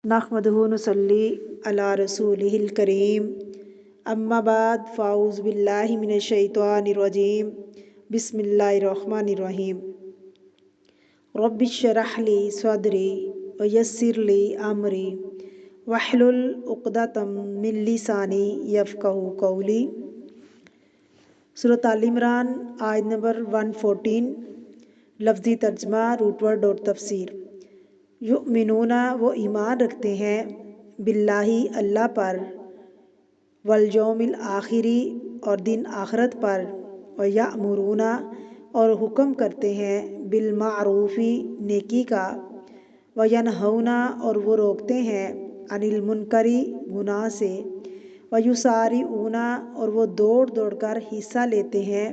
نحمدہ نصلی علی رسولہ الکریم اما بعد فاعوذ باللہ من الشیطان الرجیم بسم اللہ الرحمن الرحیم رب اشرح لی صدری ویسر لی امری واحلل عقدۃ من لسانی یفقہوا قولی۔ سورۃ آل عمران آیت نمبر 114، لفظی ترجمہ، روٹ ورڈ اور تفسیر۔ یؤمنون، وہ ایمان رکھتے ہیں، باللہ اللہ پر، والیوم الآخری اور دن آخرت پر، ویأمرون اور حکم کرتے ہیں، بالمعروف نیکی کا، وینہون اور وہ روکتے ہیں، عن المنکر گناہ سے، ویسارعون اور وہ دوڑ دوڑ کر حصہ لیتے ہیں،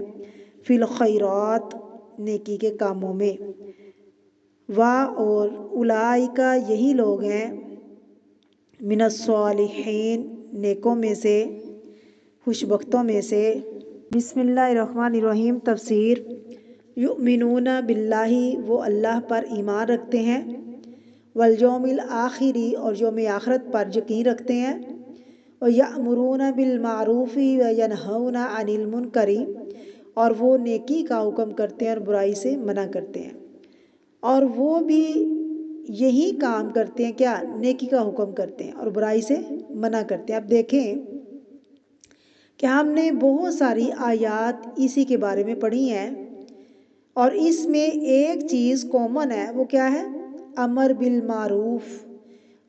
فی الخیرات نیکی کے کاموں میں، اور اولئک یہی لوگ ہیں، من الصالحین نیکوں میں سے، خوش بختوں میں سے۔ بسم اللہ الرحمن الرحیم۔ تفسیر۔ یؤمنون باللہ، وہ اللہ پر ایمان رکھتے ہیں، والیوم الآخری اور یوم آخرت پر یقین رکھتے ہیں، ویأمرون بالمعروف وینہون عن المنکر اور وہ نیکی کا حکم کرتے ہیں اور برائی سے منع کرتے ہیں، اور وہ بھی یہی کام کرتے ہیں، کیا؟ نیکی کا حکم کرتے ہیں اور برائی سے منع کرتے ہیں۔ اب دیکھیں کہ ہم نے بہت ساری آیات اسی کے بارے میں پڑھی ہیں، اور اس میں ایک چیز کامن ہے، وہ کیا ہے؟ امر بالمعروف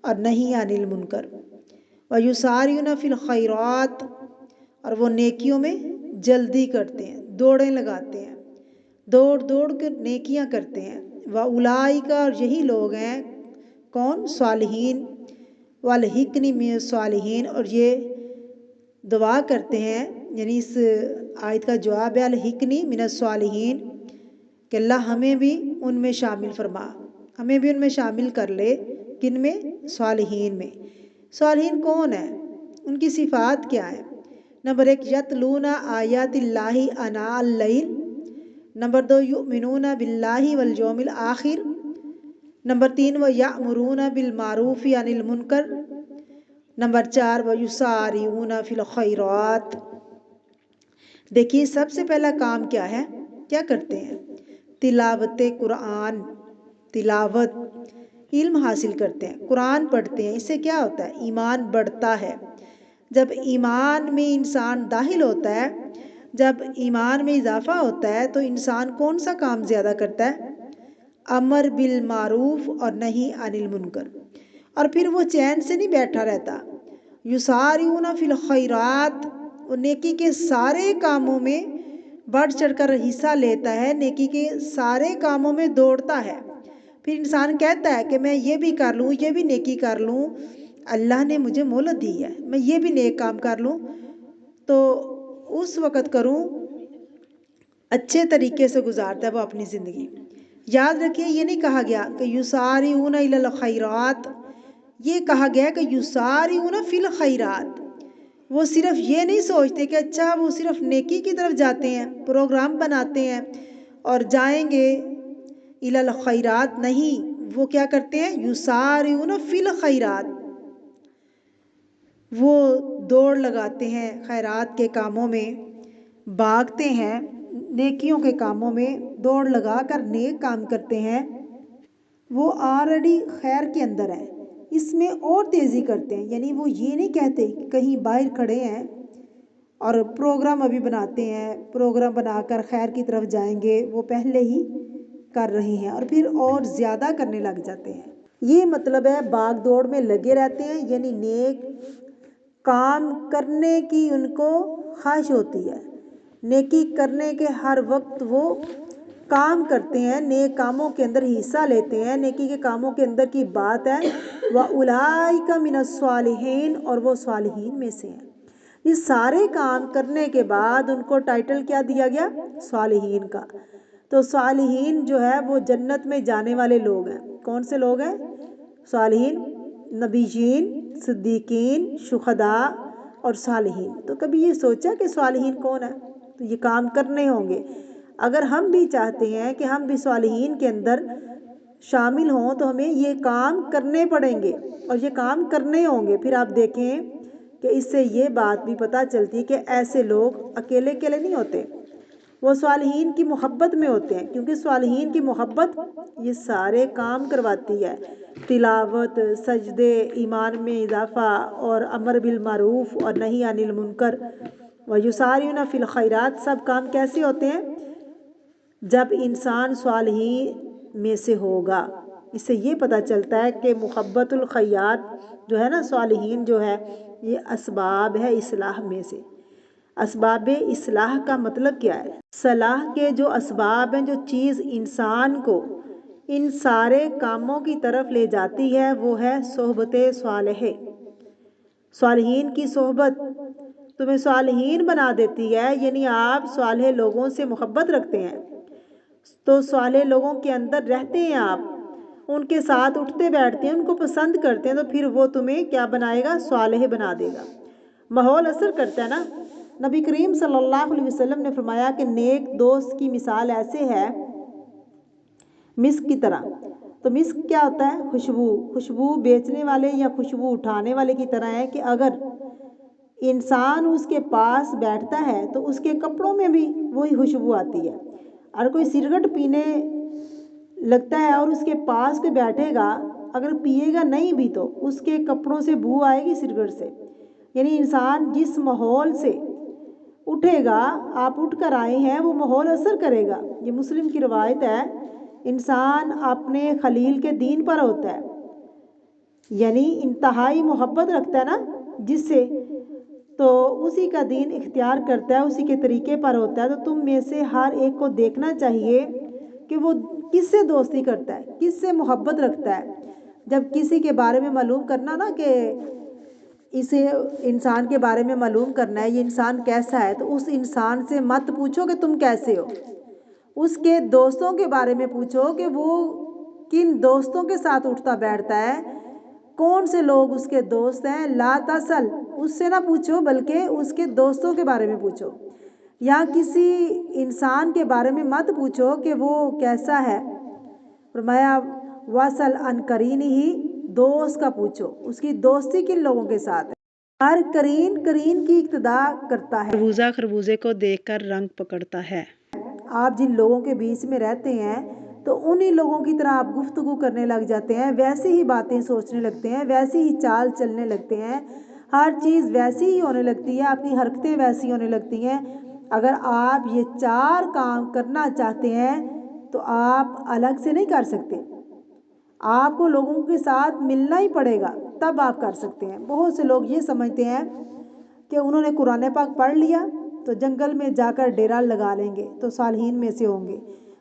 اور نہی عن المنکر، ویسارعون فی الخیرات اور وہ نیکیوں میں جلدی کرتے ہیں، دوڑیں لگاتے ہیں، دوڑ دوڑ کر نیکیاں کرتے ہیں، وَأُولَئِکَ اور یہی لوگ ہیں، کون؟ صالحین، وَالْحِقْنِ مِنَ الصَّالِحِینَ اور یہ دعا کرتے ہیں، یعنی اس آیت کا جواب ہے الْحِقْنِ مِنَ الصَّالِحِینَ کہ اللہ ہمیں بھی ان میں شامل فرما، ہمیں بھی ان میں شامل کر لے۔ کن میں؟ صالحین میں۔ صالحین کون ہیں؟ ان کی صفات کیا ہے؟ نمبر 1، یتلون آیات اللہ آناء اللیل۔ نمبر 2، یؤمنون باللہ والیوم الآخر۔ نمبر 3، ویأمرون بالمعروف عن المنکر۔ نمبر 4، ویسارعون فی الخیرات۔ دیکھیے سب سے پہلا کام کیا ہے؟ کیا کرتے ہیں؟ تلاوت قرآن، تلاوت، علم حاصل کرتے ہیں، قرآن پڑھتے ہیں۔ اس سے کیا ہوتا ہے؟ ایمان بڑھتا ہے۔ جب ایمان میں انسان داخل ہوتا ہے، جب ایمان میں اضافہ ہوتا ہے، تو انسان کون سا کام زیادہ کرتا ہے؟ امر بالمعروف اور نہی عن المنکر، اور پھر وہ چین سے نہیں بیٹھا رہتا۔ یسارعون فی الخیرات، وہ نیکی کے سارے کاموں میں بڑھ چڑھ کر حصہ لیتا ہے، نیکی کے سارے کاموں میں دوڑتا ہے۔ پھر انسان کہتا ہے کہ میں یہ بھی کر لوں، یہ بھی نیکی کر لوں، اللہ نے مجھے مہلت دی ہے، میں یہ بھی نیک کام کر لوں تو اس وقت کروں، اچھے طریقے سے گزارتا ہے وہ اپنی زندگی۔ یاد رکھیے یہ نہیں کہا گیا کہ یسارعون الی الخیرات، یہ کہا گیا کہ یسارعون فی الخیرات۔ وہ صرف یہ نہیں سوچتے کہ اچھا وہ صرف نیکی کی طرف جاتے ہیں، پروگرام بناتے ہیں اور جائیں گے الی الخیرات، نہیں، وہ کیا کرتے ہیں؟ یسارعون فی الخیرات، وہ دوڑ لگاتے ہیں خیرات کے کاموں میں، بھاگتے ہیں نیکیوں کے کاموں میں، دوڑ لگا کر نیک کام کرتے ہیں۔ وہ آلریڈی خیر کے اندر ہیں، اس میں اور تیزی کرتے ہیں، یعنی وہ یہ نہیں کہتے کہ کہیں باہر کھڑے ہیں اور پروگرام ابھی بناتے ہیں، پروگرام بنا کر خیر کی طرف جائیں گے، وہ پہلے ہی کر رہے ہیں اور پھر اور زیادہ کرنے لگ جاتے ہیں۔ یہ مطلب ہے بھاگ دوڑ میں لگے رہتے ہیں، یعنی نیک کام کرنے کی ان کو خواہش ہوتی ہے، نیکی کرنے کے ہر وقت وہ کام کرتے ہیں، نیک کاموں کے اندر حصہ لیتے ہیں، نیکی کے کاموں کے اندر کی بات ہے۔ وَأُولَئِکَ مِنَ الصَّالِحِینَ اور وہ صالحین میں سے ہیں۔ یہ سارے کام کرنے کے بعد ان کو ٹائٹل کیا دیا گیا؟ صالحین کا۔ تو صالحین جو ہے وہ جنت میں جانے والے لوگ ہیں۔ کون سے لوگ ہیں؟ صالحین، نبیین، صدیقین، شہداء اور صالحین۔ تو کبھی یہ سوچا کہ صالحین کون ہے؟ تو یہ کام کرنے ہوں گے۔ اگر ہم بھی چاہتے ہیں کہ ہم بھی صالحین کے اندر شامل ہوں تو ہمیں یہ کام کرنے پڑیں گے اور یہ کام کرنے ہوں گے۔ پھر آپ دیکھیں کہ اس سے یہ بات بھی پتہ چلتی ہے کہ ایسے لوگ اکیلے اکیلے نہیں ہوتے، وہ صالحین کی محبت میں ہوتے ہیں، کیونکہ صالحین کی محبت یہ سارے کام کرواتی ہے، تلاوت، سجدے، ایمان میں اضافہ اور امر بالمعروف اور نہی عن المنکر ویسارعون فی الخیرات، سب کام کیسے ہوتے ہیں؟ جب انسان صالحین میں سے ہوگا۔ اس سے یہ پتہ چلتا ہے کہ محبت الخیرات جو ہے نا، صالحین جو ہے، یہ اسباب ہے اصلاح میں سے۔ اسباب اصلاح کا مطلب کیا ہے؟ صلاح کے جو اسباب ہیں، جو چیز انسان کو ان سارے کاموں کی طرف لے جاتی ہے، وہ ہے صحبت صالح۔ صالحین کی صحبت تمہیں صالحین بنا دیتی ہے، یعنی آپ صالح لوگوں سے محبت رکھتے ہیں تو صالح لوگوں کے اندر رہتے ہیں، آپ ان کے ساتھ اٹھتے بیٹھتے ہیں، ان کو پسند کرتے ہیں، تو پھر وہ تمہیں کیا بنائے گا؟ صالح بنا دے گا۔ ماحول اثر کرتا ہے نا۔ نبی کریم صلی اللہ علیہ وسلم نے فرمایا کہ نیک دوست کی مثال ایسے ہے مسک کی طرح۔ تو مسک کیا ہوتا ہے؟ خوشبو۔ خوشبو بیچنے والے یا خوشبو اٹھانے والے کی طرح ہے کہ اگر انسان اس کے پاس بیٹھتا ہے تو اس کے کپڑوں میں بھی وہی خوشبو آتی ہے۔ اور کوئی سگریٹ پینے لگتا ہے اور اس کے پاس کوئی بیٹھے گا، اگر پیے گا نہیں بھی تو اس کے کپڑوں سے بو آئے گی سگریٹ سے۔ یعنی انسان جس ماحول سے اٹھے گا، آپ اٹھ کر آئے ہیں، وہ ماحول اثر کرے گا۔ یہ مسلم کی روایت ہے، انسان اپنے خلیل کے دین پر ہوتا ہے، یعنی انتہائی محبت رکھتا ہے نا جس سے، تو اسی کا دین اختیار کرتا ہے، اسی کے طریقے پر ہوتا ہے۔ تو تم میں سے ہر ایک کو دیکھنا چاہیے کہ وہ کس سے دوستی کرتا ہے، کس سے محبت رکھتا ہے۔ جب کسی کے بارے میں معلوم کرنا نا کہ اسے انسان کے بارے میں معلوم کرنا ہے یہ انسان کیسا ہے، تو اس انسان سے مت پوچھو کہ تم کیسے ہو، اس کے دوستوں کے بارے میں پوچھو کہ وہ کن دوستوں کے ساتھ اٹھتا بیٹھتا ہے، کون سے لوگ اس کے دوست ہیں۔ لا تسل، اس سے نہ پوچھو بلکہ اس کے دوستوں کے بارے میں پوچھو۔ یا کسی انسان کے بارے میں مت پوچھو کہ وہ کیسا ہے، فرمایا وصل عن قرینہ، دوست کا پوچھو، اس کی دوستی کن لوگوں کے ساتھ ہے۔ ہر قرین کی اقتدا کرتا ہے، خربوزہ خربوزے کو دیکھ کر رنگ پکڑتا ہے۔ آپ جن لوگوں کے بیچ میں رہتے ہیں تو انہی لوگوں کی طرح آپ گفتگو کرنے لگ جاتے ہیں، ویسے ہی باتیں سوچنے لگتے ہیں، ویسے ہی چال چلنے لگتے ہیں، ہر چیز ویسی ہی ہونے لگتی ہے، آپ کی حرکتیں ویسی ہونے لگتی ہیں۔ اگر آپ یہ 4 کام کرنا چاہتے ہیں تو آپ الگ سے نہیں کر سکتے، آپ کو لوگوں کے ساتھ ملنا ہی پڑے گا، تب آپ کر سکتے ہیں۔ بہت سے لوگ یہ سمجھتے ہیں کہ انہوں نے قرآن پاک پڑھ لیا تو جنگل میں جا کر ڈیرا لگا لیں گے تو صالحین میں سے ہوں گے۔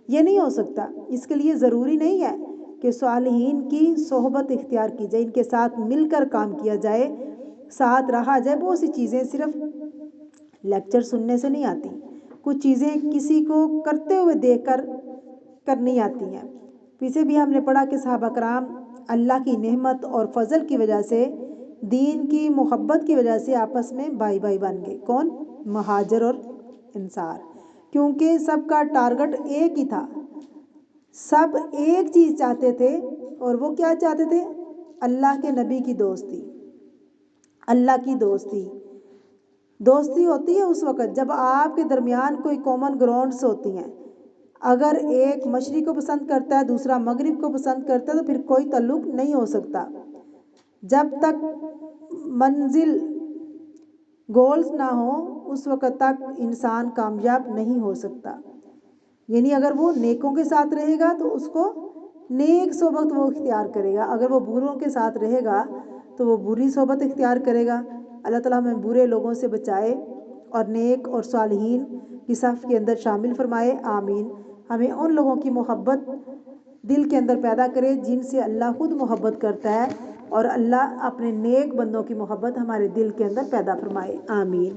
یہ نہیں ہو سکتا۔ اس کے لیے ضروری نہیں ہے کہ صالحین کی صحبت اختیار کی جائے، ان کے ساتھ مل کر کام کیا جائے، ساتھ رہا جائے۔ بہت سی چیزیں صرف لیکچر سننے سے نہیں آتی، کچھ چیزیں کسی کو کرتے ہوئے دیکھ کر کرنی آتی ہیں۔ پیچھے بھی ہم نے پڑھا کہ صحابہ کرام اللہ کی نعمت اور فضل کی وجہ سے، دین کی محبت کی وجہ سے آپس میں بھائی بھائی بن گئے۔ کون؟ مہاجر اور انصار، کیونکہ سب کا ٹارگٹ ایک ہی تھا، سب ایک چیز چاہتے تھے، اور وہ کیا چاہتے تھے؟ اللہ کے نبی کی دوستی۔ اللہ کی دوستی ہوتی ہے اس وقت جب آپ کے درمیان کوئی کامن گراؤنڈز ہوتی ہیں۔ اگر ایک مشرق کو پسند کرتا ہے، دوسرا مغرب کو پسند کرتا ہے، تو پھر کوئی تعلق نہیں ہو سکتا۔ جب تک منزل گولز نہ ہو اس وقت تک انسان کامیاب نہیں ہو سکتا۔ یعنی اگر وہ نیکوں کے ساتھ رہے گا تو اس کو نیک صحبت وہ اختیار کرے گا، اگر وہ بروں کے ساتھ رہے گا تو وہ بری صحبت اختیار کرے گا۔ اللہ تعالیٰ ہمیں برے لوگوں سے بچائے اور نیک اور صالحین کی صف کے اندر شامل فرمائے، آمین۔ ہمیں ان لوگوں کی محبت دل کے اندر پیدا کرے جن سے اللہ خود محبت کرتا ہے، اور اللہ اپنے نیک بندوں کی محبت ہمارے دل کے اندر پیدا فرمائے، آمین۔